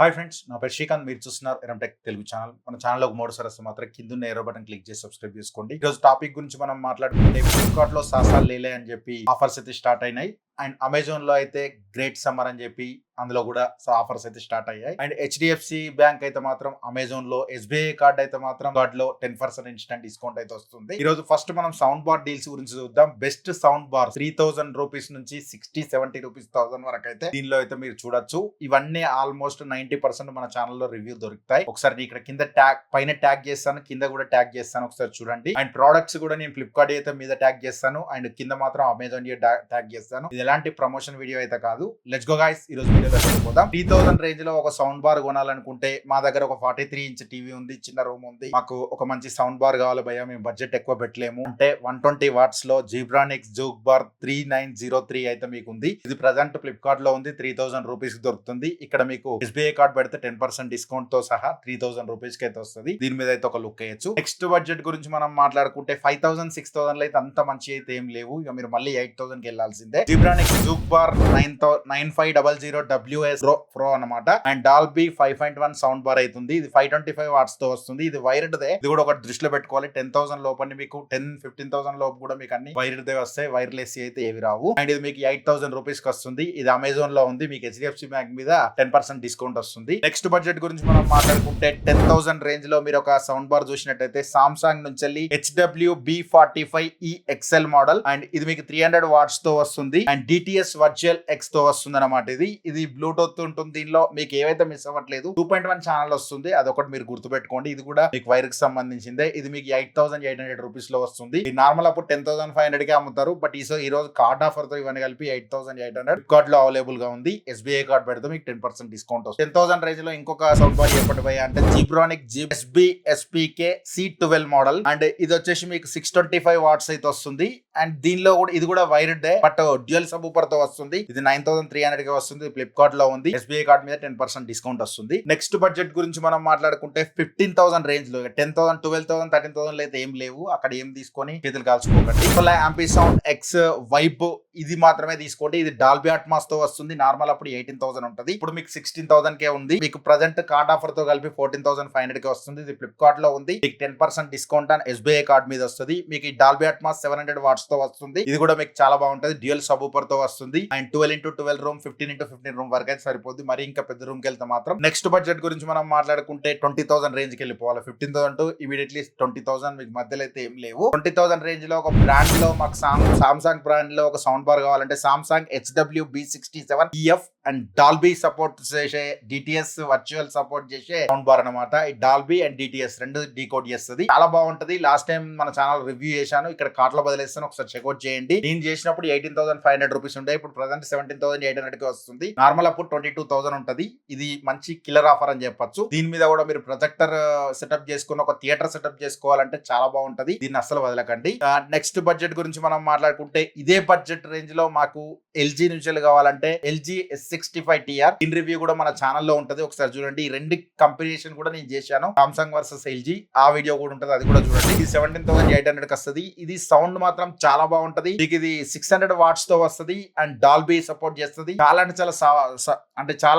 Hi friends, నా పేరు శ్రీకాంత్. మీరు చూస్తున్నారు ఎరం టెక్ తెలుగు ఛానల్. మన ఛానల్లో ఒక 3 సరస్సు మాత్రం కింద ఏరో బటన్ క్లిక్ చేసి సబ్స్క్రైబ్ చేసుకోండి. ఈరోజు టాపిక్ గురించి మనం మాట్లాడుకుంటే ఫ్లిప్కార్ట్ లో సాసాలు లేలే అని చెప్పి ఆఫర్స్ అయితే స్టార్ట్ అయినాయి. అండ్ అమెజాన్ లో అయితే గ్రేట్ సమ్మర్ అని చెప్పి అందులో కూడా ఆఫర్స్ అయితే స్టార్ట్ అయ్యాయి. అండ్ హెచ్డిఎఫ్సి బ్యాంక్ అయితే మాత్రం అమెజాన్ లో, ఎస్బీఐ కార్డ్ అయితే మాత్రం కార్డ్ లో 10% ఇన్స్టెంట్ డిస్కౌంట్ అయితే వస్తుంది. ఈ రోజు ఫస్ట్ మనం సౌండ్ బార్ డీల్స్ గురించి చూద్దాం. బెస్ట్ సౌండ్ బార్ 3000 రూపీస్ నుంచి 60-70 రూపీస్ 1000 వరకు అయితే దీనిలో అయితే మీరు చూడొచ్చు. ఇవన్నీ ఆల్మోస్ట్ 90% మన ఛానల్లో రివ్యూ దొరుకుతాయి. ఒకసారి ఇక్కడ కింద ట్యాగ్ పైన ట్యాగ్ చేస్తాను, కింద కూడా ట్యాగ్ చేస్తాను, ఒకసారి చూడండి. అండ్ ప్రోడక్ట్స్ కూడా నేను ఫ్లిప్కార్ట్ అయితే మీద ట్యాగ్ చేస్తాను అండ్ కింద మాత్రం అమెజాన్ ట్యాగ్ చేస్తాను. ఇది ఎలాంటి ప్రమోషన్ వీడియో అయితే కాదు. లెట్స్ గో గైస్, ఈ రోజు వీడియోలో వెళ్ళిపోదాం. 3000 రేంజ్ లో ఒక సౌండ్ బార్ కొనాలనుకుంటే మా దగ్గర ఒక 43 ఇంచ్ టీవీ ఉంది, చిన్న రూమ్ ఉంది. మాకు ఒక మంచి సౌండ్ బార్ కావాలి భయ్యా, మేము బడ్జెట్ ఎక్కువ పెట్టలేము అంటే 120 వాట్స్ లో జీబ్రానిక్స్ జూక్ బార్ 3903 అయితే మీకు ఉంది. ఇది ప్రజెంట్ ఫ్లిప్కార్ట్ లో ఉంది. 3000 రూపీస్ దొరుకుతుంది. ఇక్కడ మీకు ఎస్బీఐ కార్డ్ పెడితే 10% డిస్కౌంట్ తో సహా 3000 రూపీస్ కి అయితే వస్తుంది. దీని మీద అయితే ఒక లుక్ వేయచ్చు. నెక్స్ట్ బడ్జెట్ గురించి మనం మాట్లాడుకుంటే 5000-6000 అయితే అంత మంచి అయితే ఏం లేవు. ఇక మీరు మళ్ళీ 8000 కి వెళ్లాల్సిందే. Zebronics Juke Bar 9500 WS Pro అన్నమాట. అండ్ డాల్బీ 5.1 సౌండ్ బార్ అవుతుంది. ఇది 525 వాట్స్ తో వస్తుంది. ఇది వైర్డ్ దే. ఇది కూడా ఒక దృష్టిలో పెట్టుకోవాలి. 10,000 లోపల మీకు 10-15,000 లోపు కూడా మీకు అన్ని వైర్డ్ దే వస్తాయి. వైర్లెస్ అయితే ఏవి రావు. అండ్ ఇది మీకు 8000 రూపీస్ కి వస్తుంది. ఇది అమెజాన్ లో ఉంది. మీకు హెచ్డిఎఫ్సి బ్యాంక్ మీద 10% డిస్కౌంట్ వస్తుంది. నెక్స్ట్ బడ్జెట్ గురించి మనం మాట్లాడుకుంటే 10,000 రేంజ్ లో మీరు ఒక సౌండ్ బార్ చూసినట్టయితే సామ్సంగ్ నుంచి HWB45E XL మోడల్. అండ్ ఇది మీకు 300 వాట్స్ తో వస్తుంది. అండ్ DTS వర్చువల్ X తో వస్తుంది అనమాట. ఇది బ్లూటూత్ ఉంటుంది. దీనిలో మీకు ఏవైతే మిస్ అవ్వట్లేదు 2.1 ఛానల్ వస్తుంది. అదొకటి మీరు గుర్తుపెట్టుకోండి. ఇది కూడా మీకు వైర్ కి సంబంధించిందే. ఇది మీకు 8800 రూపీస్ లో వస్తుంది. నార్మల్ అప్పుడు 10,500 కి అమ్ముతారు. బట్ ఈ రోజు కార్డ్ ఆఫర్ తో ఇవన్నీ కలిపి 8800 కార్డ్ లో అవైలబుల్ గా ఉంది. ఎస్బీఐ కార్డ్ పెడితే మీకు 10% డిస్కౌంట్ వస్తుంది. 10,000 రేంజ్ లో ఇంకొక సౌండ్ బార్ చెప్పండి భయ్యా అంటే Zebronic SB-SPK C12 model. And ఇది వచ్చేసి మీకు 625 వాట్స్ అయితే వస్తుంది. అండ్ దీనిలో కూడా ఇది కూడా వైర్డ్ దే, బట్ డ్యూయల్ సబ్ ఊపర్ తో వస్తుంది. ఇది 9300 కి వస్తుంది. ఫ్లిప్కార్ట్ లో ఉంది. ఎస్బీఐ కార్డ్ మీద 10% డిస్కౌంట్ వస్తుంది. నెక్స్ట్ బడ్జెట్ గురించి మనం మాట్లాడుకుంటే 15,000 రేంజ్ లో 10,000, 12,000, 13,000 అయితే ఏం లేవు. అక్కడ ఏం తీసుకొని చేతులు కాల్చుకోకండి. యాంపీ సౌండ్ ఎక్స్ వైబ్ ఇది మాత్రమే తీసుకోండి. ఇది డాల్బీ అట్మాస్ తో వస్తుంది. నార్మల్ అప్పుడు 18,000 ఉంటుంది. ఇప్పుడు మీకు 16,000 కే ఉంది. మీకు ప్రజెంట్ కార్డ్ ఆఫర్ తో కలిపి 14,500 కి వస్తుంది. ఇది ఫ్లిప్కార్ట్ లో ఉంది. మీకు 10% డిస్కౌంట్ అని ఎస్బీఐ కార్డ్ మీద వస్తుంది. మీకు ఈ డాల్బీ అట్మాస్ 700 వాట్స్ తో వస్తుంది. ఇది కూడా మీకు చాలా బాగుంటుంది. డ్యూయల్ సబ్ ఊపర్ తో వస్తుంది. And 12x12 room, 15x15 room వరకు అయితే సరిపోద్ది. మరి ఇంకా పెద్ద రూమ్ కి వెళ్తే మాత్రం నెక్స్ట్ బడ్జెట్ గురించి మనం మాట్లాడుకుంటే 20,000 రేంజ్ కి వెళ్ళిపోవాలి. 15,000 టు ఇమీడియట్లీ 20,000 మీకు మధ్యలో అయితే ఏం లేవు. 20,000 రేంజ్ లో ఒక బ్రాండ్ లో మాకు సామ్సంగ్ బ్రాండ్ లో ఒక సౌండ్ బార్ కావాలంటే Samsung HWB67EF and Dolby support చేసే DTS వర్చువల్ సపోర్ట్ చేసే సౌండ్ బార్ అనమాట. ఈ డాల్బీ అండ్ DTS రెండు డీకోడ్ చేస్తుంది. చాలా బాగుంటది. లాస్ట్ టైం మన ఛానల్ రివ్యూ చేశాను. ఇక్కడ కార్ట్ లో బదిలేస్తాను, ఒకసారి చెక్అౌట్ చేయండి. నేను చేసినప్పుడు 18,500 రూపీస్ ఉండే. ఇప్పుడు ప్రజెంట్ 17,800 కి వస్తుంది. నార్మల్ అప్పుడు 22,000 ఉంటది. ఇది మంచి కిల్లర్ ఆఫర్ అని చెప్పొచ్చు. దీని మీద కూడా మీరు ప్రొజెక్టర్ సెటప్ చేసుకుని ఒక థియేటర్ సెటప్ చేసుకోవాలంటే చాలా బాగుంటది. దీన్ని అస్సలు వదలకండి. నెక్స్ట్ బడ్జెట్ గురించి మనం మాట్లాడుకుంటే ఇదే బడ్జెట్ రేంజ్ లో మాకు LG నుంచి కావాలంటే LG S65TR ఇన్ రివ్యూ కూడా మన ఛానల్లో ఉంటది. ఒకసారి చూడండి. ఈ రెండు కంపారిజన్ కూడా నేను చేశాను, సామ్సంగ్ వర్సెస్ LG. ఆ వీడియో కూడా ఉంటది, అది కూడా చూడండి. ఇది 17,800 కి వస్తుంది. ఇది సౌండ్ మాత్రం చాలా బాగుంటది. మీకు ఇది 600 వాట్స్ తో వస్తుంది. అండ్ డాల్బీ సపోర్ట్ చేస్తుంది. చాలా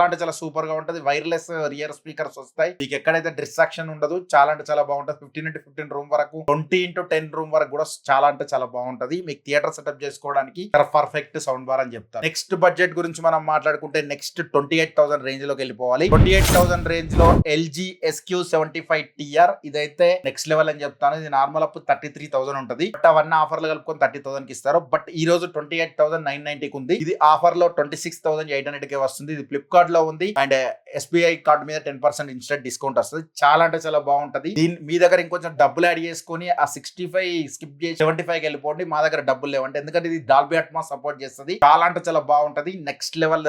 అంటే చాలా సూపర్ గా ఉంటది. వైర్లెస్ రియర్ స్పీకర్స్ వస్తాయి. మీకు ఎక్కడైతే డిస్ట్రాక్షన్ ఉండదు. చాలా బాగుంటది. 15x15 రూమ్ వరకు, 20x10 రూమ్ వరకు కూడా చాలా బాగుంటది. మీకు థియేటర్ సెటప్ చేసుకోవడానికి పర్ఫెక్ట్ సౌండ్ బార్ అని చెప్తారు. నెక్స్ట్ బడ్జెట్ గురించి మనం మాట్లాడుకుంటే నెక్స్ట్ 28,000 రేంజ్ లోకి వెళ్ళిపోవాలి. 28,000 రేంజ్ లో LG SQ75TR ఇదైతే నెక్స్ట్ లెవెల్ అని చెప్తాను. ఇది నార్మల్ అప్ 33,000 ఉంటది. బట్ అవన్నీ ఆఫర్లు కలుపుకొని 30,000 కి ఇస్తారు. బట్ ఈ రోజు 28,990 కి ఉంది. ఇది ఆఫర్ లో 26,800 కి వస్తుంది. ఇది ఫ్లిప్కార్ట్ లో ఉంది. అండ్ ఎస్బీఐ కార్డ్ మీద 10% ఇన్స్టెంట్ డిస్కౌంట్ వస్తుంది. చాలా బాగుంటది. మీ దగ్గర ఇంకొంచెం డబ్బులు యాడ్ చేసుకుని ఆ 65 స్కిప్ చేసి 75 కి వెళ్ళిపోండి. మా దగ్గర డబ్బులు లేవంటే, ఎందుకంటే ఇది డాల్బీ అట్మాస్ సపోర్ట్ చేస్తుంది. చాలా బాగుంటది. నెక్స్ట్ లెవెల్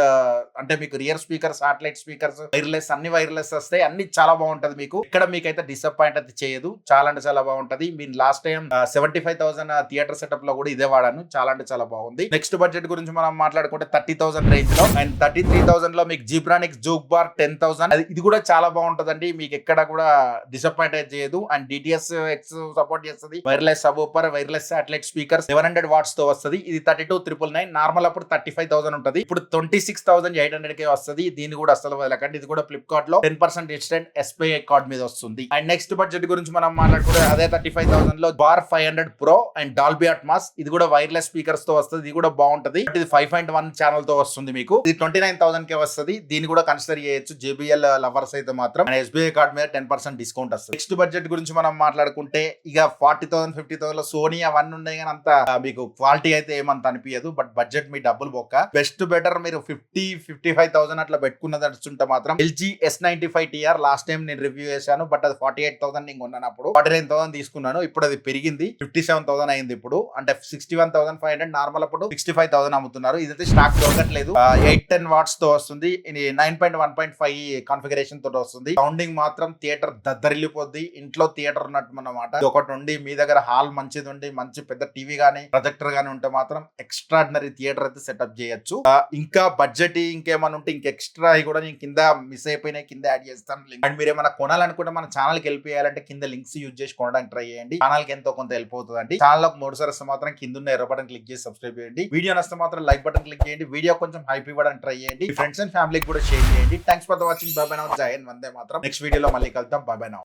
అంటే మీకు rear speaker, satellite speakers, wireless అన్ని వైర్లెస్ వస్తాయి. అన్ని చాలా బాగుంటది. మీకు ఇక్కడ మీకైతే డిసప్పాయింట్ అయితే చేయదు. చాలా బాగుంటది. మీరు లాస్ట్ టైం 75,000 థియేటర్ సెటప్ లో కూడా ఇదే వాడాను. చాలా బాగుంది. నెక్స్ట్ బడ్జెట్ గురించి మనం మాట్లాడుకుంటే 30,000 రేంజ్ లో. అండ్ 33,000 లో మీకు జీబ్రానిక్స్ జూక్ బార్ 10,000. ఇది కూడా చాలా బాగుంటదండి, మీకు ఎక్కడ కూడా డిసప్పాయింట్ చేయదు. అండ్ డిటిఎస్ ఎక్స్ సపోర్ట్ చేస్తుంది. Wireless subwoofer, wireless satellite speaker 700 watts తో వస్తుంది. ఇది 32,999. నార్మల్ అప్పుడు 35,000 ఉంటది, ఇప్పుడు 26,800 కే వస్తుంది. దీన్ని కూడా అసలు వదలకండి. ఇది కూడా ఫ్లిప్కార్ట్ లో 10% డిస్కౌంట్ ఎస్బీఐ కార్డ్ మీద వస్తుంది. అండ్ నెక్స్ట్ బడ్జెట్ గురించి మనం మాట్లాడుకుంటే అదే 35,000 లో bar 500 pro and Dolby Atmos. ఇది కూడా వైర్లెస్ స్పీకర్స్ తో వస్తుంది. ఇది కూడా బాగుంటది. ఇది 5.1 ఛానల్ తో వస్తుంది. మీకు ఇది 29,000 కే వస్తుంది. దీన్ని కూడా కన్సిడర్ చేయొచ్చు జేబీఎల్ లవర్స్ అయితే మాత్రం. ఎస్బీఐ కార్డ్ మీద 10% డిస్కౌంట్ వస్తుంది. నెక్స్ట్ బడ్జెట్ గురించి మనం మాట్లాడుకుంటే ఇక 40,000 50,000 లో సోనీ అవన్నీ ఉన్నాయి కానీ అంత మీకు క్వాలిటీ అయితే ఏమంత అనిపించదు. బట్ బడ్జెట్ మీ డబ్బులు బొక్క. బెస్ట్ బెటర్ మీరు 50-55,000 అట్లా పెట్టుకున్నది నడుస్తుంటే మాత్రం ఎల్జీ S95TR లాస్ట్ టైం నేను రివ్యూ చేశాను. బట్ అది 48,000 నేను కొన్నాను. 49,000 తీసుకున్నాను. ఇప్పుడు అది పెరిగింది 57,000 అయింది ఇప్పుడు. అంటే 61,500. నార్మల్ అప్పుడు 65,000 అమ్ముతున్నారు. ఇదైతే స్టాక్ దొరకట్లేదు. 810 వాట్స్ తో వస్తుంది. ఇది 9.1.5 కాన్ఫిగరేషన్ తోటి వస్తుంది. సౌండింగ్ మాత్రం థియేటర్ దద్దరిల్లిపోద్ది. ఇంట్లో థియేటర్ ఉన్నట్టు అన్నమాట. ఒకటి ఉండి మీ దగ్గర హాల్ మంచిది ఉండి మంచి పెద్ద టీవీ గానీ ప్రొజెక్టర్ గానీ ఉంటే మాత్రం ఎక్స్ట్రాడినరీ థియేటర్ అయితే సెటప్ చేయొచ్చు. ఇంకా బడ్జెట్ ఇంకేమైనా ఉంటే ఇంక ఎక్స్ట్రా కూడా నేను కింద మిస్ అయిపోయినాయి, కింద యాడ్ చేస్తాను. అండ్ మీరు ఏమైనా కొనాలనుకుంటే మన ఛానల్ కి వెళ్ళిపోయాలంటే కింద లింక్స్ యూజ్ చేసి కొనడానికి ట్రై చేయండి. ఛానల్ కి ఎంతో కొంత హెల్ప్ అవుతుందండి. ఛానల్ లో 3 సార్లు వస్తే మాత్రం కింద ఉన్న ఎర్ర బటన్ క్లిక్ చేసి సబ్స్క్రైబ్ చేయండి. వీడియో నచ్చితే మాత్రం లైక్ బటన్ క్లిక్ చేయండి. వీడియో కొంచెం హైప్ ఇవ్వడానికి ట్రై చేయండి. ఫ్రెండ్స్ అండ్ ఫ్యామిలీకి కూడా షేర్ చేయండి. Thanks for watching. By by now. జై హింద్, వందే మాత్రం. నెక్స్ట్ వీడియోలో మళ్ళీ కలుద్దాం. By by now.